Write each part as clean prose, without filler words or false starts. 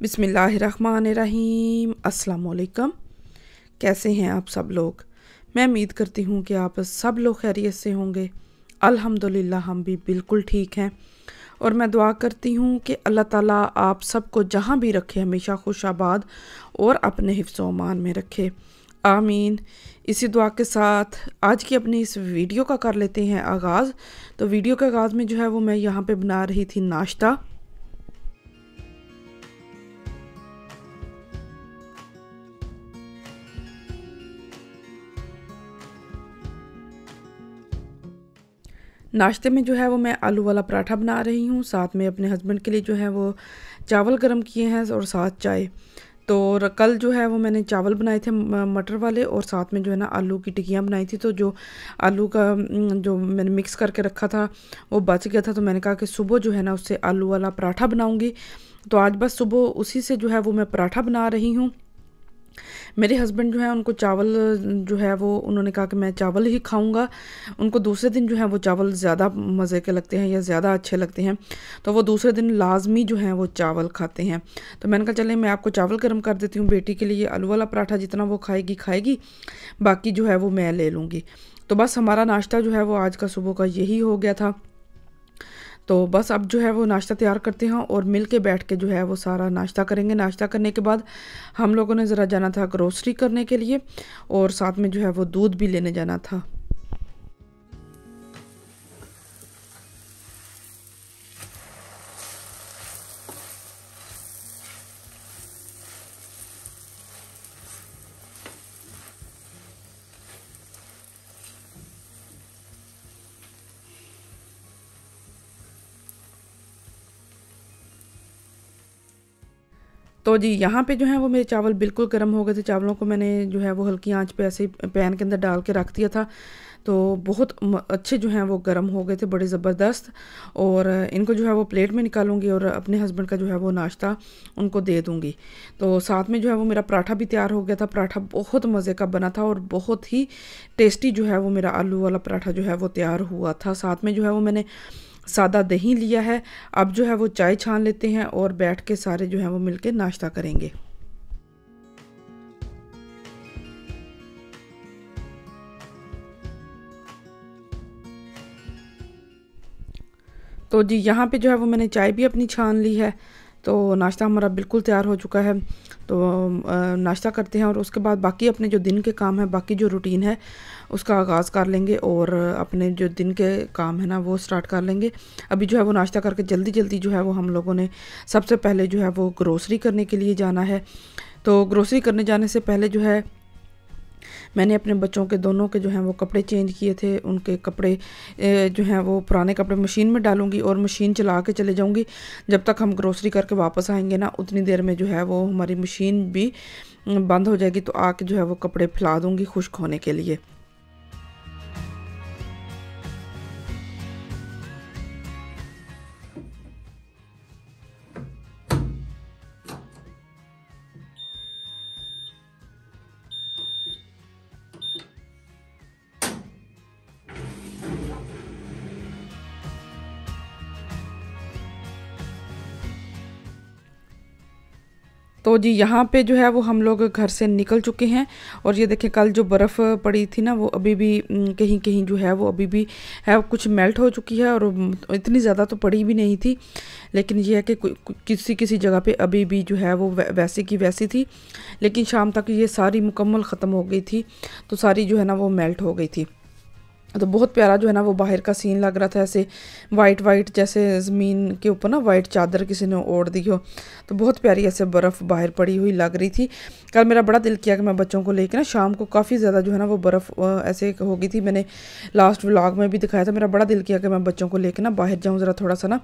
बिस्मिल्लाहिर्रहमानिर्रहीम। अस्सलाम वालेकुम। कैसे हैं आप सब लोग? मैं उम्मीद करती हूँ कि आप सब लोग खैरियत से होंगे। अल्हम्दुलिल्लाह हम भी बिल्कुल ठीक हैं और मैं दुआ करती हूँ कि अल्लाह ताला आप सबको जहाँ भी रखे हमेशा खुशाबाद और अपने हिफ्ज़ व अमान में रखे, आमीन। इसी दुआ के साथ आज की अपनी इस वीडियो का कर लेते हैं आगाज़। तो वीडियो के आगाज़ में जो है वो मैं यहाँ पे बना रही थी नाश्ता। नाश्ते में जो है वो मैं आलू वाला पराठा बना रही हूँ। साथ में अपने हस्बैंड के लिए जो है वो चावल गरम किए हैं और साथ चाय। तो कल जो है वो मैंने चावल बनाए थे मटर वाले और साथ में जो है ना आलू की टिक्कियाँ बनाई थी। तो जो आलू का जो मैंने मिक्स करके रखा था वो बच गया था, तो मैंने कहा कि सुबह जो है ना उससे आलू वाला पराठा बनाऊँगी। तो आज बस सुबह उसी से जो है वो मैं पराठा बना रही हूँ। मेरे हस्बैंड जो है उनको चावल जो है वो उन्होंने कहा कि मैं चावल ही खाऊंगा। उनको दूसरे दिन जो है वो चावल ज़्यादा मज़े के लगते हैं या ज़्यादा अच्छे लगते हैं, तो वो दूसरे दिन लाजमी जो है वो चावल खाते हैं। तो मैंने कहा चले मैं आपको चावल गर्म कर देती हूँ, बेटी के लिए आलू वाला पराठा जितना वो खाएगी, बाकी जो है वो मैं ले लूँगी। तो बस हमारा नाश्ता जो है वो आज का सुबह का यही हो गया था। तो बस अब जो है वो नाश्ता तैयार करते हैं और मिल के बैठ के जो है वो सारा नाश्ता करेंगे। नाश्ता करने के बाद हम लोगों ने ज़रा जाना था ग्रोसरी करने के लिए और साथ में जो है वो दूध भी लेने जाना था। तो जी यहाँ पे जो है वो मेरे चावल बिल्कुल गर्म हो गए थे। चावलों को मैंने जो है वो हल्की आंच पे ऐसे ही पैन के अंदर डाल के रख दिया था। तो बहुत अच्छे जो हैं वो गर्म हो गए थे, बड़े ज़बरदस्त। और इनको जो है वो प्लेट में निकालूंगी और अपने हस्बैंड का जो है वो नाश्ता उनको दे दूंगी। तो साथ में जो है वो मेरा पराठा भी तैयार हो गया था। पराठा बहुत मज़े का बना था और बहुत ही टेस्टी जो है वो मेरा आलू वाला पराठा जो है वो तैयार हुआ था। साथ में जो है वो मैंने सादा दही लिया है। अब जो है वो चाय छान लेते हैं और बैठ के सारे जो है वो मिलके नाश्ता करेंगे। तो जी यहाँ पे जो है वो मैंने चाय भी अपनी छान ली है। तो नाश्ता हमारा बिल्कुल तैयार हो चुका है। तो नाश्ता करते हैं और उसके बाद बाकी अपने जो दिन के काम है, बाकी जो रूटीन है उसका आगाज़ कर लेंगे और अपने जो दिन के काम है ना वो स्टार्ट कर लेंगे। अभी जो है वो नाश्ता करके जल्दी जल्दी जो है वो हम लोगों ने सबसे पहले जो है वो ग्रोसरी करने के लिए जाना है। तो ग्रोसरी करने जाने से पहले जो है मैंने अपने बच्चों के दोनों के जो हैं वो कपड़े चेंज किए थे। उनके कपड़े जो हैं वो पुराने कपड़े मशीन में डालूंगी और मशीन चला के चले जाऊंगी। जब तक हम ग्रोसरी करके वापस आएंगे ना उतनी देर में जो है वो हमारी मशीन भी बंद हो जाएगी। तो आके जो है वो कपड़े फैला दूंगी खुश्क होने के लिए। तो जी यहाँ पे जो है वो हम लोग घर से निकल चुके हैं और ये देखें कल जो बर्फ़ पड़ी थी ना वो अभी भी कहीं कहीं जो है वो अभी भी है, कुछ मेल्ट हो चुकी है और इतनी ज़्यादा तो पड़ी भी नहीं थी। लेकिन ये है कि किसी किसी जगह पे अभी भी जो है वो वैसी की वैसी थी। लेकिन शाम तक ये सारी मुकम्मल ख़त्म हो गई थी, तो सारी जो है ना वो मेल्ट हो गई थी। तो बहुत प्यारा जो है ना वो बाहर का सीन लग रहा था, ऐसे वाइट वाइट जैसे ज़मीन के ऊपर ना वाइट चादर किसी ने ओढ़ दी हो। तो बहुत प्यारी ऐसे बर्फ़ बाहर पड़ी हुई लग रही थी। कल मेरा बड़ा दिल किया कि मैं बच्चों को लेकर ना शाम को काफ़ी ज़्यादा जो है ना वो बर्फ़ ऐसे हो गई थी। मैंने लास्ट व्लॉग में भी दिखाया था, मेरा बड़ा दिल किया कि मैं बच्चों को लेकर ना बाहर जाऊँ, ज़रा थोड़ा सा ना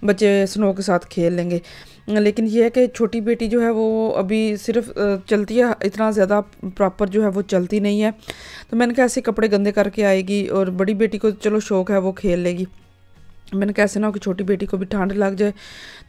बच्चे स्नो के साथ खेल लेंगे। लेकिन ये है कि छोटी बेटी जो है वो अभी सिर्फ चलती है, इतना ज़्यादा प्रॉपर जो है वो चलती नहीं है। तो मैंने कहा ऐसे कपड़े गंदे करके आएगी, और बड़ी बेटी को चलो शौक़ है वो खेल लेगी। मैंने कहा ऐसे ना हो कि छोटी बेटी को भी ठंड लग जाए।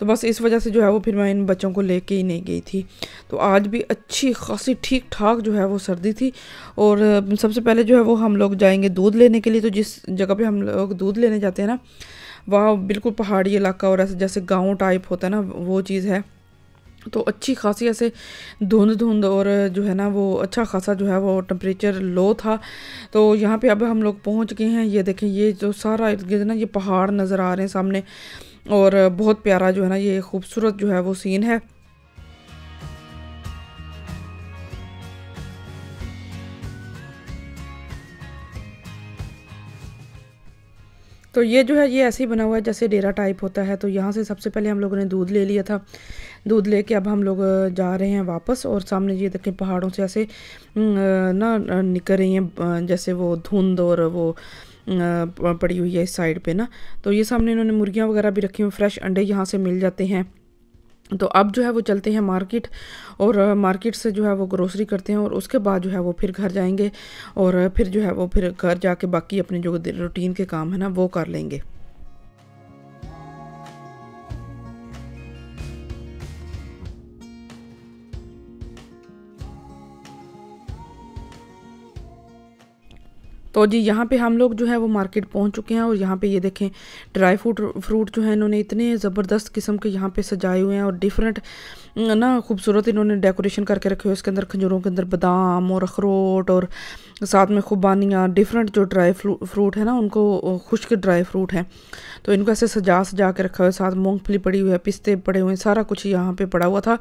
तो बस इस वजह से जो है वो फिर मैं इन बच्चों को लेके ही नहीं गई थी। तो आज भी अच्छी खासी ठीक ठाक जो है वो सर्दी थी। और सबसे पहले जो है वो हम लोग जाएंगे दूध लेने के लिए। तो जिस जगह पे हम लोग दूध लेने जाते हैं ना, वहाँ बिल्कुल पहाड़ी इलाका और ऐसे जैसे गाँव टाइप होता है ना, वो चीज़ है। तो अच्छी खासी ऐसे धुंध धुंध और जो है ना वो अच्छा खासा जो है वो टेम्परेचर लो था। तो यहाँ पे अब हम लोग पहुँच गए हैं। ये देखें, ये जो सारा इर्द गिर्द ना ये पहाड़ नज़र आ रहे हैं सामने, और बहुत प्यारा जो है ना ये खूबसूरत जो है वो सीन है। तो ये जो है ये ऐसे ही बना हुआ है जैसे डेरा टाइप होता है। तो यहाँ से सबसे पहले हम लोगों ने दूध ले लिया था। दूध लेके अब हम लोग जा रहे हैं वापस, और सामने ये देखें पहाड़ों से ऐसे ना निकल रही हैं जैसे वो धुंध, और वो पड़ी हुई है इस साइड पे ना। तो ये सामने इन्होंने मुर्गियाँ वगैरह भी रखी हुई, फ्रेश अंडे यहाँ से मिल जाते हैं। तो अब जो है वो चलते हैं मार्केट, और मार्केट से जो है वो ग्रोसरी करते हैं, और उसके बाद जो है वो फिर घर जाएंगे, और फिर जो है वो फिर घर जाके बाकी अपने जो रूटीन के काम है ना वो कर लेंगे। तो जी यहाँ पे हम लोग जो है वो मार्केट पहुँच चुके हैं, और यहाँ पे ये देखें ड्राई फ्रूट जो है इन्होंने इतने ज़बरदस्त किस्म के यहाँ पे सजाए हुए हैं, और डिफरेंट ना खूबसूरत इन्होंने डेकोरेशन करके रखे हुए। इसके अंदर खजूरों के अंदर बादाम और अखरोट, और साथ में खुबानियाँ, डिफरेंट जो ड्राई फ्रूट है ना उनको, खुश्क ड्राई फ्रूट हैं, तो इनको ऐसे सजा सजा के रखा हुआ है। साथ मूँगफली पड़ी हुई है, पिस्ते पड़े हुए हैं, सारा कुछ यहाँ पे पड़ा हुआ था।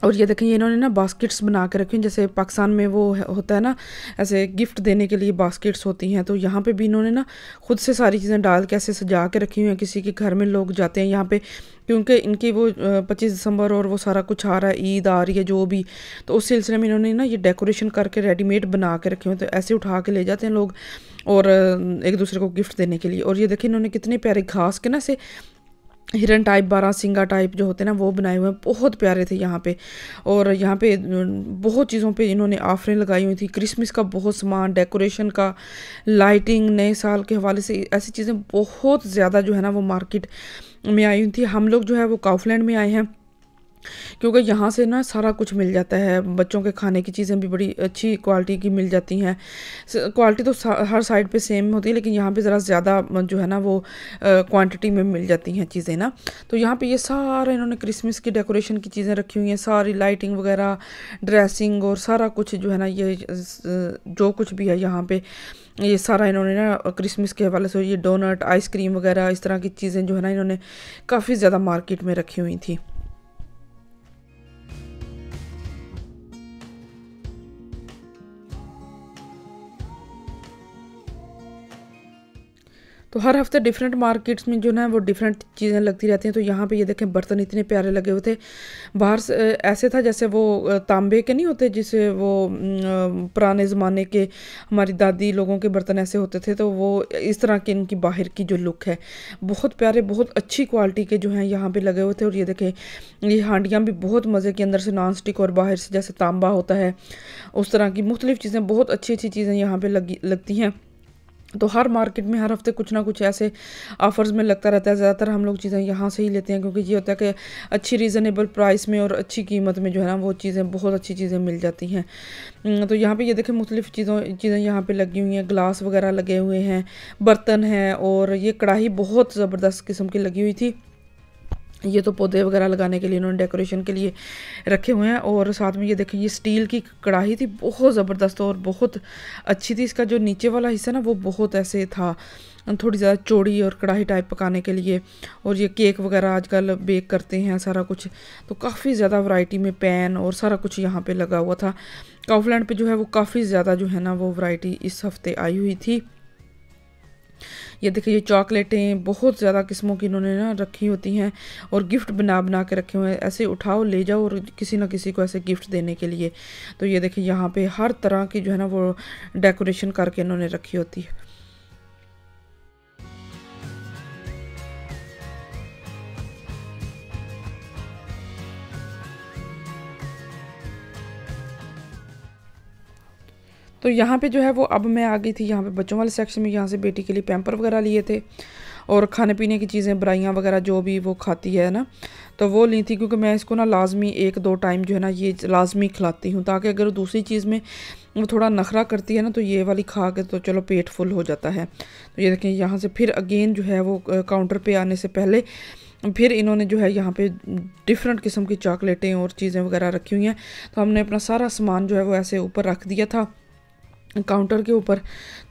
और ये देखें, ये इन्होंने ना बास्केट्स बना के रखी हैं, जैसे पाकिस्तान में वो होता है ना ऐसे गिफ्ट देने के लिए बास्केट्स होती हैं। तो यहाँ पे भी इन्होंने ना खुद से सारी चीज़ें डाल के ऐसे सजा के रखी हुई हैं। किसी के घर में लोग जाते हैं यहाँ पे, क्योंकि इनकी वो 25 दिसंबर और वो सारा कुछ आ रहा है, ईद आ रही है जो भी, तो उस सिलसिले में इन्होंने ना ये डेकोरेशन करके रेडीमेड बना के रखे हुए। तो ऐसे उठा के ले जाते हैं लोग, और एक दूसरे को गिफ्ट देने के लिए। और ये देखिए इन्होंने कितने प्यारे घास के ना से हिरन टाइप, बारहसिंगा टाइप जो होते हैं ना वो बनाए हुए हैं, बहुत प्यारे थे यहाँ पे। और यहाँ पे बहुत चीज़ों पे इन्होंने ऑफरें लगाई हुई थी, क्रिसमस का बहुत सामान, डेकोरेशन का, लाइटिंग, नए साल के हवाले से ऐसी चीज़ें बहुत ज़्यादा जो है ना वो मार्केट में आई हुई थी। हम लोग जो है वो काउफलैंड में आए हैं, क्योंकि यहाँ से ना सारा कुछ मिल जाता है। बच्चों के खाने की चीज़ें भी बड़ी अच्छी क्वालिटी की मिल जाती हैं। क्वालिटी तो हर साइड पे सेम होती है, लेकिन यहाँ पे ज़रा ज़्यादा जो है ना वो क्वांटिटी में मिल जाती हैं चीज़ें ना। तो यहाँ पे ये सारा इन्होंने क्रिसमस की डेकोरेशन की चीज़ें रखी हुई हैं, सारी लाइटिंग वगैरह, ड्रेसिंग, और सारा कुछ जो है ना ये जो कुछ भी है यहाँ पे, ये सारा इन्होंने ना क्रिसमस के हवाले से, ये डोनट, आइसक्रीम वगैरह इस तरह की चीज़ें जो है ना इन्होंने काफ़ी ज़्यादा मार्केट में रखी हुई थी। तो हर हफ्ते डिफरेंट मार्केट्स में जो ना वो डिफरेंट चीज़ें लगती रहती हैं। तो यहाँ पे ये देखें बर्तन इतने प्यारे लगे हुए थे। बाहर से ऐसे था जैसे वो तांबे के नहीं होते, जिसे वो पुराने ज़माने के हमारी दादी लोगों के बर्तन ऐसे होते थे, तो वो इस तरह के इनकी बाहर की जो लुक है बहुत प्यारे, बहुत अच्छी क्वालिटी के जो हैं यहाँ पे लगे हुए थे। और ये देखें ये हांडियाँ भी बहुत मज़े की, अंदर से नॉन स्टिक और बाहर से जैसे तांबा होता है उस तरह की मुख्तलिफ़ चीज़ें, बहुत अच्छी अच्छी चीज़ें यहाँ पे लगती हैं। तो हर मार्केट में हर हफ्ते कुछ ना कुछ ऐसे ऑफर्स में लगता रहता है। ज़्यादातर हम लोग चीज़ें यहाँ से ही लेते हैं, क्योंकि ये होता है कि अच्छी रीज़नेबल प्राइस में और अच्छी कीमत में जो है ना वो चीज़ें, बहुत अच्छी चीज़ें मिल जाती हैं। तो यहाँ पे ये देखें मुख्तलिफ़ चीज़ें यहाँ पे लगी हुई हैं, ग्लास वगैरह लगे हुए हैं, बर्तन हैं, और ये कढ़ाई बहुत ज़बरदस्त किस्म की लगी हुई थी। ये तो पौधे वगैरह लगाने के लिए इन्होंने डेकोरेशन के लिए रखे हुए हैं। और साथ में ये देखिए ये स्टील की कढ़ाई थी, बहुत ज़बरदस्त और बहुत अच्छी थी। इसका जो नीचे वाला हिस्सा ना वो बहुत ऐसे था, थोड़ी ज़्यादा चौड़ी, और कढ़ाई टाइप पकाने के लिए। और ये केक वगैरह आजकल बेक करते हैं सारा कुछ, तो काफ़ी ज़्यादा वैरायटी में पैन और सारा कुछ यहाँ पे लगा हुआ था। काउफलैंड पे जो है वो काफ़ी ज़्यादा जो है ना वो वैरायटी इस हफ्ते आई हुई थी। ये देखिए, ये चॉकलेटें बहुत ज़्यादा किस्मों की इन्होंने ना रखी होती हैं और गिफ्ट बना बना के रखे हुए हैं। ऐसे उठाओ ले जाओ और किसी ना किसी को ऐसे गिफ्ट देने के लिए। तो ये देखिए, यहाँ पे हर तरह की जो है ना वो डेकोरेशन करके इन्होंने रखी होती है। तो यहाँ पे जो है वो अब मैं आ गई थी यहाँ पे बच्चों वाले सेक्शन में। यहाँ से बेटी के लिए पैम्पर वगैरह लिए थे और खाने पीने की चीज़ें, ब्राइयाँ वगैरह जो भी वो खाती है ना, तो वो ली थी, क्योंकि मैं इसको ना लाजमी 1-2 टाइम जो है ना ये लाजमी खिलाती हूँ, ताकि अगर दूसरी चीज़ में वो थोड़ा नखरा करती है ना, तो ये वाली खा के तो चलो पेट फुल हो जाता है। तो ये देखें, यहाँ से फिर अगेन जो है वो काउंटर पे आने से पहले फिर इन्होंने जो है यहाँ पे डिफरेंट किस्म की चॉकलेटें और चीज़ें वगैरह रखी हुई हैं। तो हमने अपना सारा सामान जो है वो ऐसे ऊपर रख दिया था काउंटर के ऊपर।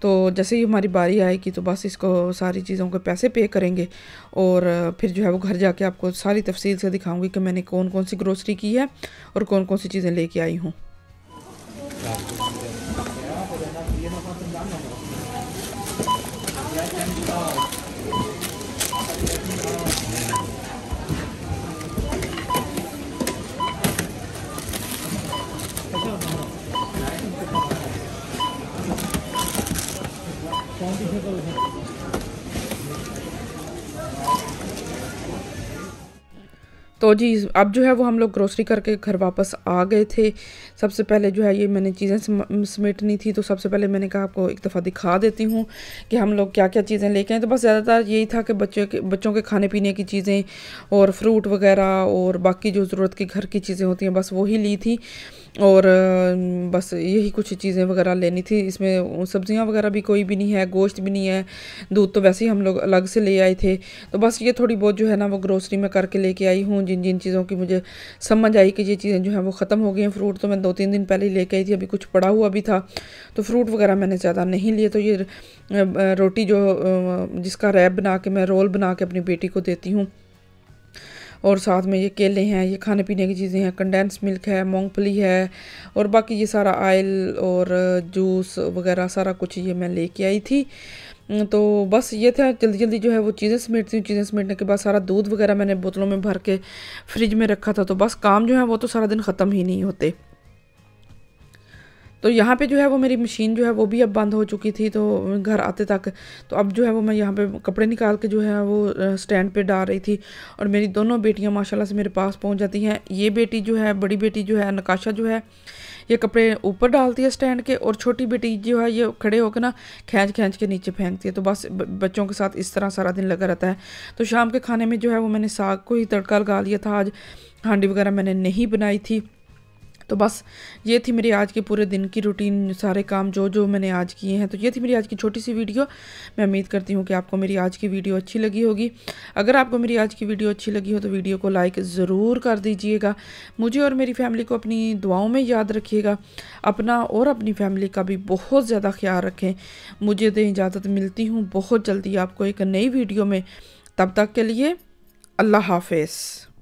तो जैसे ही हमारी बारी आएगी तो बस इसको सारी चीज़ों के पैसे पे करेंगे और फिर जो है वो घर जाके आपको सारी तफसील से दिखाऊंगी कि मैंने कौन कौन सी ग्रोसरी की है और कौन कौन सी चीज़ें लेके आई हूँ। तो जी अब जो है वो हम लोग ग्रोसरी करके घर वापस आ गए थे। सबसे पहले जो है ये मैंने चीज़ें समेटनी थी, तो सबसे पहले मैंने कहा आपको एक दफ़ा दिखा देती हूँ कि हम लोग क्या क्या चीज़ें लेके आए। तो बस ज़्यादातर यही था कि बच्चों के खाने पीने की चीज़ें और फ्रूट वगैरह और बाकी जो ज़रूरत की घर की चीज़ें होती हैं बस वही ली थी। और बस यही कुछ चीज़ें वगैरह लेनी थी। इसमें सब्जियां वगैरह भी कोई भी नहीं है, गोश्त भी नहीं है, दूध तो वैसे ही हम लोग अलग से ले आए थे। तो बस ये थोड़ी बहुत जो है ना वो ग्रोसरी में करके लेके आई हूँ, जिन जिन चीज़ों की मुझे समझ आई कि ये चीज़ें जो हैं वो ख़त्म हो गई हैं। फ्रूट तो मैं 2-3 दिन पहले ही लेके आई थी, अभी कुछ पड़ा हुआ भी था, तो फ्रूट वगैरह मैंने ज़्यादा नहीं लिए। तो ये रोटी जो जिसका रैप बना के मैं रोल बना के अपनी बेटी को देती हूँ, और साथ में ये केले हैं, ये खाने पीने की चीज़ें हैं, कंडेंस मिल्क है, मूंगफली है और बाकी ये सारा ऑयल और जूस वगैरह सारा कुछ ये मैं लेके आई थी। तो बस ये था, जल्दी जल्दी जो है वो चीज़ें समेटती हूँ। चीज़ें समेटने के बाद सारा दूध वगैरह मैंने बोतलों में भर के फ्रिज में रखा था। तो बस काम जो है वो तो सारा दिन ख़त्म ही नहीं होते। तो यहाँ पे जो है वो मेरी मशीन जो है वो भी अब बंद हो चुकी थी, तो घर आते तक। तो अब जो है वो मैं यहाँ पे कपड़े निकाल के जो है वो स्टैंड पे डाल रही थी और मेरी दोनों बेटियाँ माशाल्लाह से मेरे पास पहुँच जाती हैं। ये बेटी जो है, बड़ी बेटी जो है नकाशा जो है, ये कपड़े ऊपर डालती है स्टैंड के, और छोटी बेटी जो है ये खड़े होकर ना खींच खींच के नीचे फेंकती है। तो बस बच्चों के साथ इस तरह सारा दिन लगा रहता है। तो शाम के खाने में जो है वो मैंने साग को ही तड़का लगा लिया था। आज हांडी वगैरह मैंने नहीं बनाई थी। तो बस ये थी मेरी आज के पूरे दिन की रूटीन, सारे काम जो जो मैंने आज किए हैं। तो ये थी मेरी आज की छोटी सी वीडियो। मैं उम्मीद करती हूँ कि आपको मेरी आज की वीडियो अच्छी लगी होगी। अगर आपको मेरी आज की वीडियो अच्छी लगी हो तो वीडियो को लाइक ज़रूर कर दीजिएगा। मुझे और मेरी फैमिली को अपनी दुआओं में याद रखिएगा। अपना और अपनी फैमिली का भी बहुत ज़्यादा ख्याल रखें। मुझे दें इजाज़त, मिलती हूँ बहुत जल्दी आपको एक नई वीडियो में। तब तक के लिए अल्लाह हाफ़िज़।